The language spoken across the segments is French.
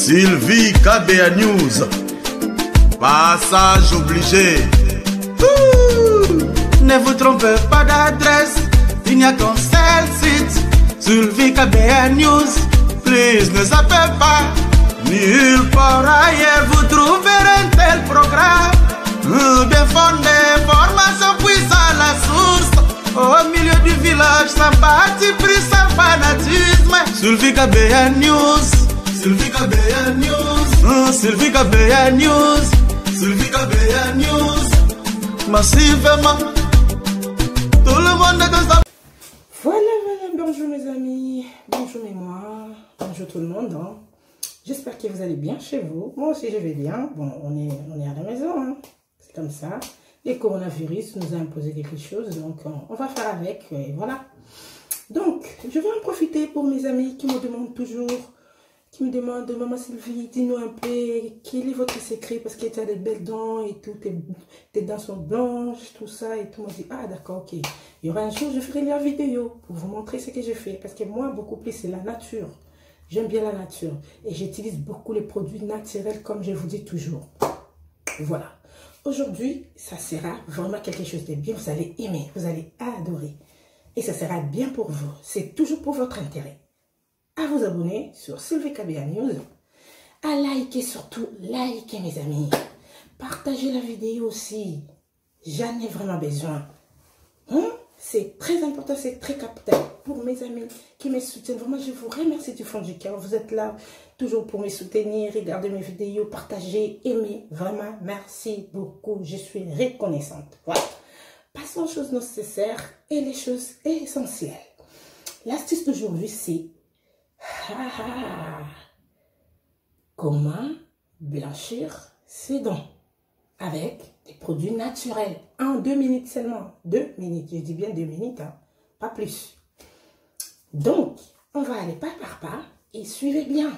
Sylvie KBA News. Passage obligé. Ne vous trompez pas d'adresse, il n'y a qu'un seul site. Sylvie KBA News. Please ne zappez pas. Nulle part ailleurs vous trouverez un tel programme. Bien fondé, formation puissante la source. Au milieu du village, sans parti pris, sans fanatisme. Sylvie KBA News. Sylvie KBA News. Sylvie KBA News. Sylvie KBA News. Massivement. Tout le monde est dans sa... Voilà, bonjour mes amis. Bonjour mémoire. Bonjour tout le monde. Hein. J'espère que vous allez bien chez vous. Moi aussi je vais bien. Bon, on est à la maison. Hein. C'est comme ça. Le coronavirus nous a imposé quelque chose. Donc on va faire avec. Et voilà. Donc, je vais en profiter pour mes amis qui me demandent toujours... Qui me demande, maman Sylvie, dis-nous un peu, quel est votre secret? Parce que tu as des belles dents et tout, tes dents sont blanches, tout ça et tout. Moi, je dis, ah d'accord, ok. Il y aura un jour, je ferai la vidéo pour vous montrer ce que je fais. Parce que moi, beaucoup plus, c'est la nature. J'aime bien la nature. Et j'utilise beaucoup les produits naturels, comme je vous dis toujours. Voilà. Aujourd'hui, ça sera vraiment quelque chose de bien. Vous allez aimer, vous allez adorer. Et ça sera bien pour vous. C'est toujours pour votre intérêt. À vous abonner sur Sylvie KBA News, à liker, surtout liker mes amis, partagez la vidéo aussi, j'en ai vraiment besoin. C'est très important, c'est très capital pour mes amis qui me soutiennent. Vraiment, je vous remercie du fond du cœur. Vous êtes là toujours pour me soutenir, regarder mes vidéos, partager, aimer. Vraiment, merci beaucoup. Je suis reconnaissante. Voilà. Passons aux choses nécessaires et les choses essentielles. L'astuce d'aujourd'hui, c'est comment blanchir ses dents avec des produits naturels en 2 minutes seulement. 2 minutes, je dis bien 2 minutes, hein, pas plus. Donc, on va aller pas par pas et suivez bien.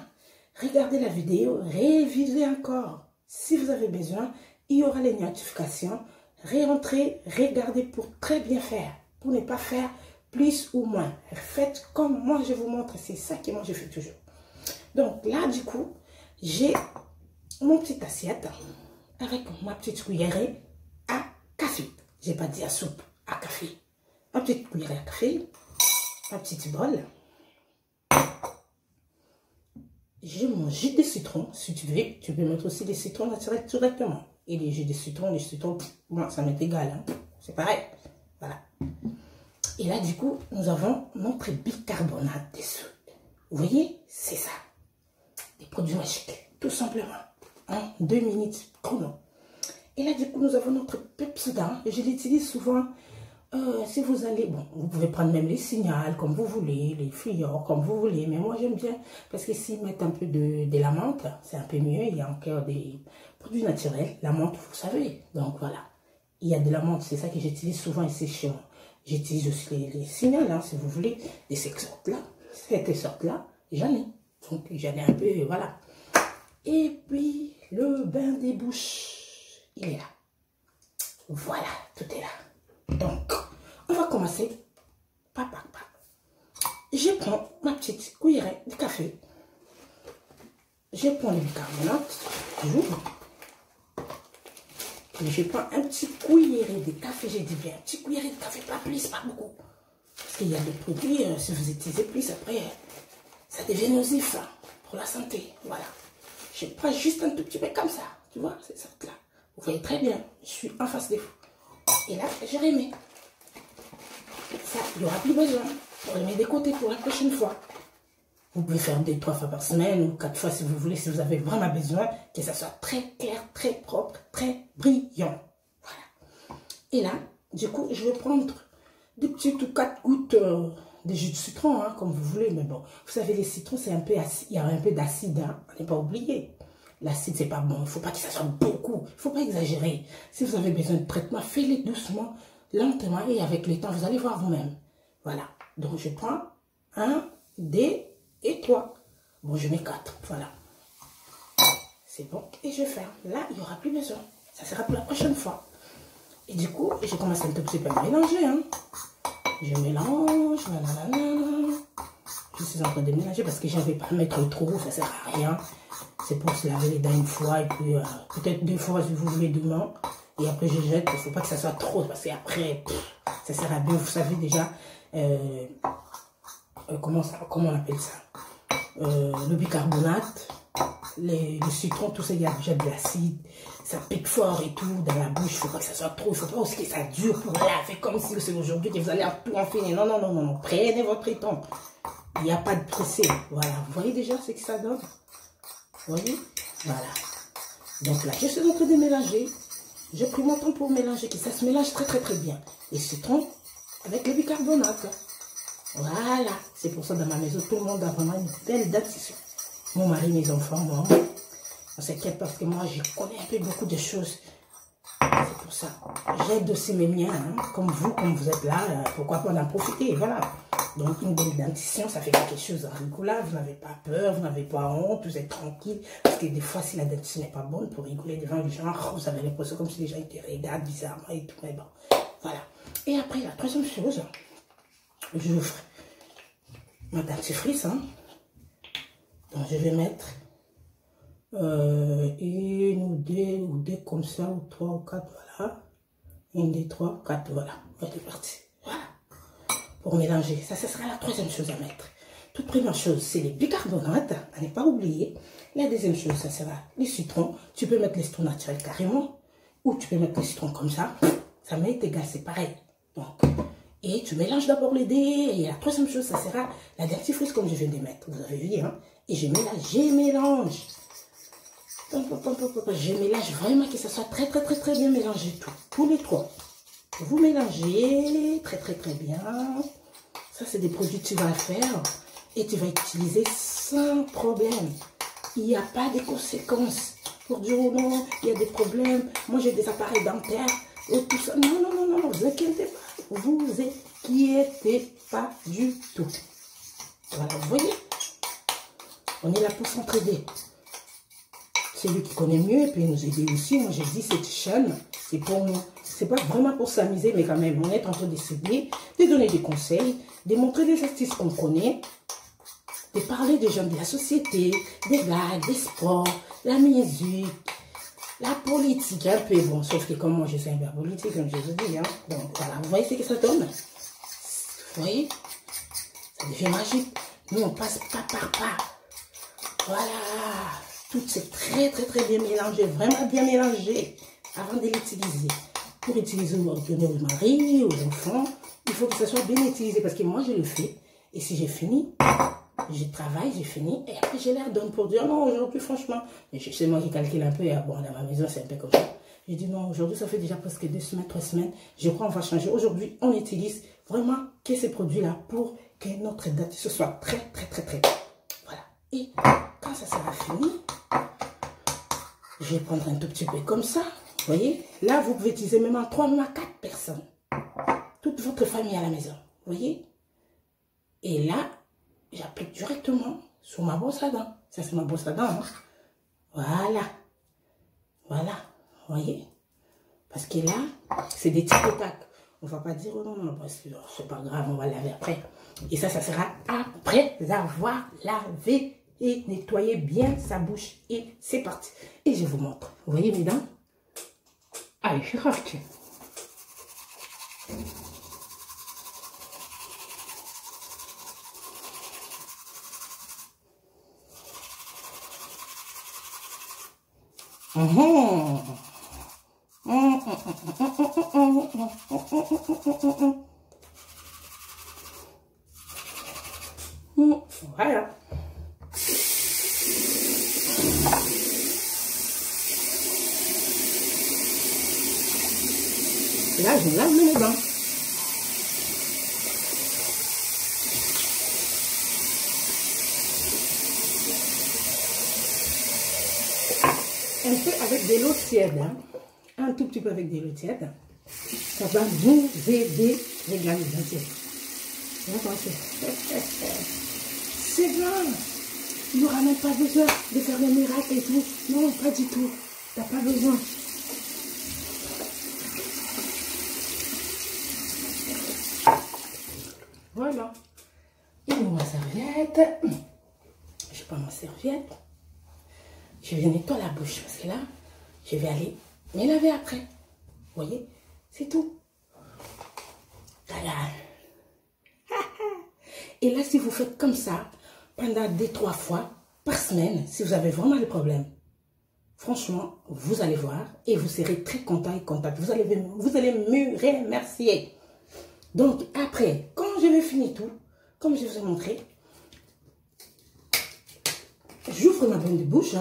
Regardez la vidéo, révisez encore. Si vous avez besoin, il y aura les notifications. Réentrez, regardez pour très bien faire, pour ne pas faire plus ou moins. Faites comme moi je vous montre. C'est ça que moi je fais toujours. Donc là du coup, j'ai mon petite assiette avec ma petite cuillerée à café. J'ai pas dit à soupe, à café. Ma petite cuillerée à café. Ma petite bol. J'ai mon jus de citron. Si tu veux, tu peux mettre aussi des citrons naturels directement. Et les jus de citron, bon, ça m'est égal. Hein. C'est pareil. Voilà. Et là, du coup, nous avons notre bicarbonate de soude. Vous voyez, c'est ça. Des produits magiques, tout simplement. En 2 minutes chrono. Et là, du coup, nous avons notre Pepsodent. Je l'utilise souvent. Si vous allez, bon, vous pouvez prendre même les signals comme vous voulez, les fluors comme vous voulez. Mais moi, j'aime bien parce que s'ils mettent un peu de la menthe, c'est un peu mieux. Il y a encore des produits naturels. La menthe, vous savez. Donc, voilà. Il y a de la menthe. C'est ça que j'utilise souvent et c'est chiant. J'utilise aussi les signaux, hein, si vous voulez, de cette sorte-là, j'en ai. Donc, j'en ai un peu, voilà. Et puis, le bain des bouches, il est là. Voilà, tout est là. Donc, on va commencer pas. Je prends ma petite cuillerée de café. Je prends le bicarbonate, j'ouvre. Je prends un petit cuillerée de café, j'ai dit bien, un petit cuillerée de café, pas plus, pas beaucoup. Parce qu'il y a des produits, si vous utilisez plus, après, ça devient nocif hein, pour la santé. Voilà. Je prends juste un tout petit peu comme ça, tu vois, c'est ça là. Vous voyez très bien, je suis en face de vous. Et là, je remets. Ça, il n'y aura plus besoin. On remet des côtés pour la prochaine fois. Vous pouvez faire 2-3 fois par semaine ou 4 fois si vous voulez, si vous avez vraiment besoin, que ça soit très clair, très propre, très brillant. Voilà. Et là, du coup, je vais prendre des petites ou 4 gouttes de jus de citron, hein, comme vous voulez. Mais bon, vous savez, les citrons, c'est un peu acide. Il y a un peu d'acide, hein, on n'est pas oublié. L'acide, c'est pas bon. Il ne faut pas que ça soit beaucoup. Il ne faut pas exagérer. Si vous avez besoin de traitement, faites-le doucement, lentement, et avec le temps, vous allez voir vous-même. Voilà. Donc, je prends 1, 2 et 3. Bon, je mets 4. Voilà. C'est bon. Et je ferme. Là, il n'y aura plus besoin. Ça sera pour la prochaine fois. Et du coup, je commence un tout petit peu à mélanger. Hein. Je mélange. Je suis en train de mélanger parce que je ne vais pas mettre trop, ça ne sert à rien. C'est pour se laver les dents une fois et puis peut-être 2 fois si vous voulez demain. Et après je jette, il ne faut pas que ça soit trop parce qu'après, ça sert à bien. Vous savez déjà, comment on appelle ça, le bicarbonate, le citron, tout ça, il y a déjà de l'acide. Ça pique fort et tout dans la bouche, il ne faut pas que ça soit trop, il ne faut pas aussi que ça dure pour laver comme si c'est aujourd'hui que vous allez tout en finir. Non, non, non, non, non, prenez votre temps. Il n'y a pas de pressé. Voilà, vous voyez déjà ce que ça donne? Vous voyez? Voilà. Donc là, je suis en train de mélanger. J'ai pris mon temps pour mélanger, que ça se mélange très très très bien. Et citron avec le bicarbonate. Voilà. C'est pour ça dans ma maison, tout le monde a vraiment une belle dentition. Mon mari, mes enfants, moi. On s'inquiète parce que moi, je connais un peu beaucoup de choses. C'est pour ça. J'aide aussi mes miens, hein, comme vous êtes là. Pourquoi pas en profiter, voilà. Donc, une belle dentition, ça fait quelque chose de rigolo. Vous n'avez pas peur, vous n'avez pas honte, vous êtes tranquille. Parce que des fois, si la dentition n'est pas bonne, pour rigoler devant les gens, vous avez l'impression comme si les gens étaient regardent bizarrement et tout. Mais bon, voilà. Et après, la troisième chose, je ferai ma dentifrice. Hein. Donc, je vais mettre une ou deux comme ça, ou 3 ou 4, voilà. 1, 2, 3, 4, voilà. C'est parti. Voilà. Pour mélanger. Ça sera la troisième chose à mettre. Toute première chose, c'est les bicarbonates, à ne pas oublier. La deuxième chose, ça sera les citrons. Tu peux mettre les citrons naturels carrément, ou tu peux mettre les citrons comme ça. Ça m'est égal, c'est pareil. Donc, et tu mélanges d'abord les dés. Et la troisième chose, ça sera la dentifrice comme je viens de mettre. Vous avez vu, hein? Et je mélange. Je mélange vraiment que ça soit très bien mélangé tout. Tous les trois. Vous mélangez très bien. Ça, c'est des produits que tu vas faire et tu vas utiliser sans problème. Il n'y a pas de conséquences. Pour dire oh non, il y a des problèmes. Moi, j'ai des appareils dentaires et tout ça. Non, vous inquiétez pas. Vous inquiétez pas du tout. Voilà, vous voyez? On est là pour s'entraider. C'est lui qui connaît mieux et puis nous aider aussi. Moi, j'ai dit cette chaîne, c'est pour nous. C'est pas vraiment pour s'amuser, mais quand même, on est en train de s'aider, de donner des conseils, de montrer des astuces qu'on connaît, de parler des gens de la société, des vagues, des sports, la musique, la politique, un peu. Bon, sauf que comme moi, je suis un peu politique, comme je vous dis. Hein. Donc, voilà, vous voyez ce que ça donne? Vous voyez? Ça devient magique. Nous, on passe pas par pas. Voilà. Tout c'est très bien mélangé, vraiment bien mélangé avant de l'utiliser. Pour utiliser au mari, aux enfants, il faut que ça soit bien utilisé parce que moi je le fais. Et si j'ai fini, je travaille, j'ai fini et après je leur donne pour dire non, aujourd'hui franchement, c'est moi qui calcule un peu, bon dans ma maison c'est un peu comme ça. J'ai dit non, aujourd'hui ça fait déjà presque 2 semaines, 3 semaines, je crois qu'on va changer. Aujourd'hui on utilise vraiment que ces produits-là pour que notre date ce soit très. Voilà. Et quand ça sera fini, je vais prendre un tout petit peu comme ça. Vous voyez? Là, vous pouvez utiliser même en 3, même à 4 personnes. Toute votre famille à la maison. Vous voyez? Et là, j'applique directement sur ma brosse à dents. Ça, c'est ma brosse à dents. Hein? Voilà. Voilà. Vous voyez? Parce que là, c'est des petits tacs. On ne va pas dire, oh non, parce que c'est pas grave, on va laver après. Et ça sera après avoir lavé et nettoyer bien sa bouche. Et c'est parti. Et je vous montre. Vous voyez mes dents? Allez, je rajoute. Voilà. Là, je lave mes dents. Un peu avec de l'eau tiède. Hein. Un tout petit peu avec de l'eau tiède. Ça va vous aider à régler les dents. C'est bon. Il n'y aura même pas besoin de faire des miracles et tout. Non, pas du tout. Tu n'as pas besoin. Voilà. Et ma serviette. serviette. Je prends ma serviette. Je vais nettoyer la bouche parce que là, je vais aller me laver après. Vous voyez, c'est tout. Voilà. Et là, si vous faites comme ça, pendant 2-3 fois par semaine, si vous avez vraiment des problèmes, franchement, vous allez voir et vous serez très content et contente. Vous allez me remercier. Donc, après, quand je vais finir tout, comme je vous ai montré, j'ouvre ma bonne de bouche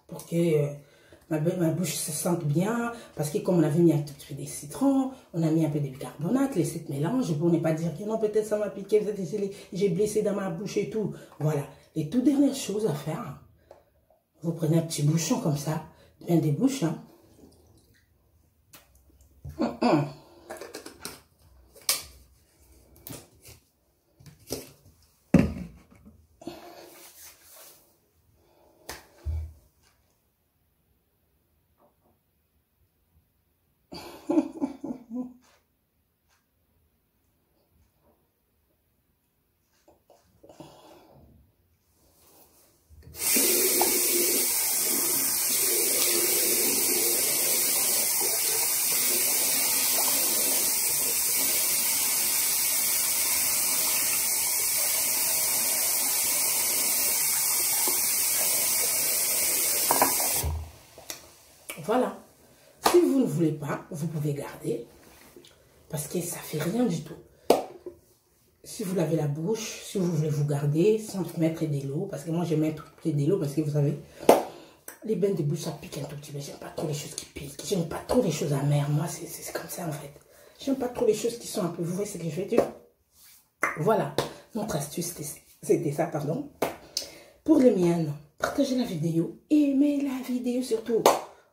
pour que ma bouche se sente bien. Parce que comme on avait mis un tout petit peu de citron, on a mis un peu de bicarbonate, laissez ce mélange pour ne pas dire que non, peut-être ça m'a piqué, j'ai blessé dans ma bouche et tout. Voilà. Les toutes dernières choses à faire, vous prenez un petit bouchon comme ça, bien des bouches. Voilà. Si vous ne voulez pas, vous pouvez garder. Parce que ça ne fait rien du tout. Si vous lavez la bouche, si vous voulez vous garder, sans mettre de l'eau. Parce que moi, je mets un tout petit peu de l'eau. Parce que vous savez, les bains de bouche, ça pique un tout petit peu. J'aime pas trop les choses qui piquent. J'aime pas trop les choses amères. Moi, c'est comme ça, en fait. J'aime pas trop les choses qui sont un peu... Vous voyez ce que je veux dire? Voilà. Notre astuce, c'était ça, pardon. Pour les miennes, partagez la vidéo. Aimez la vidéo surtout.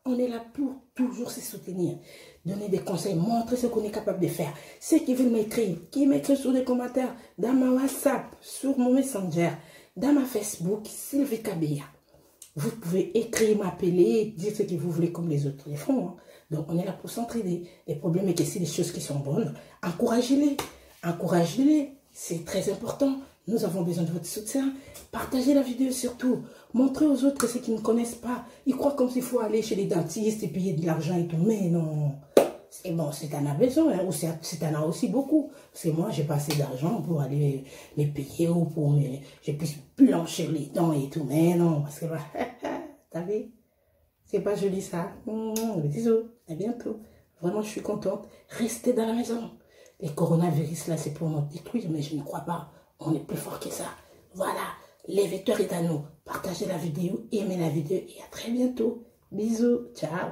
On est là pour toujours se soutenir, donner des conseils, montrer ce qu'on est capable de faire. Ceux qui veulent m'écrire, qui m'écrivent sur des commentaires, dans ma WhatsApp, sur mon Messenger, dans ma Facebook, Sylvie Kabea. Vous pouvez écrire, m'appeler, dire ce que vous voulez comme les autres les font. Donc on est là pour s'entraider. Le problème est que si les choses qui sont bonnes, encouragez-les. Encouragez-les, c'est très important. Nous avons besoin de votre soutien. Partagez la vidéo surtout. Montrez aux autres que ceux qui ne connaissent pas, ils croient comme s'il faut aller chez les dentistes et payer de l'argent et tout. Mais non. C'est bon, si tu en as besoin, ou si tu en as aussi beaucoup. C'est moi, j'ai pas assez d'argent pour aller les payer ou pour que je puisse blanchir les dents et tout. Mais non, parce que t'as vu? C'est pas joli ça. Bisous, à bientôt. Vraiment, je suis contente. Restez dans la maison. Les coronavirus là, c'est pour nous détruire, mais je ne crois pas. On est plus fort que ça. Voilà, les vecteurs est à nous. Partagez la vidéo, aimez la vidéo et à très bientôt. Bisous, ciao.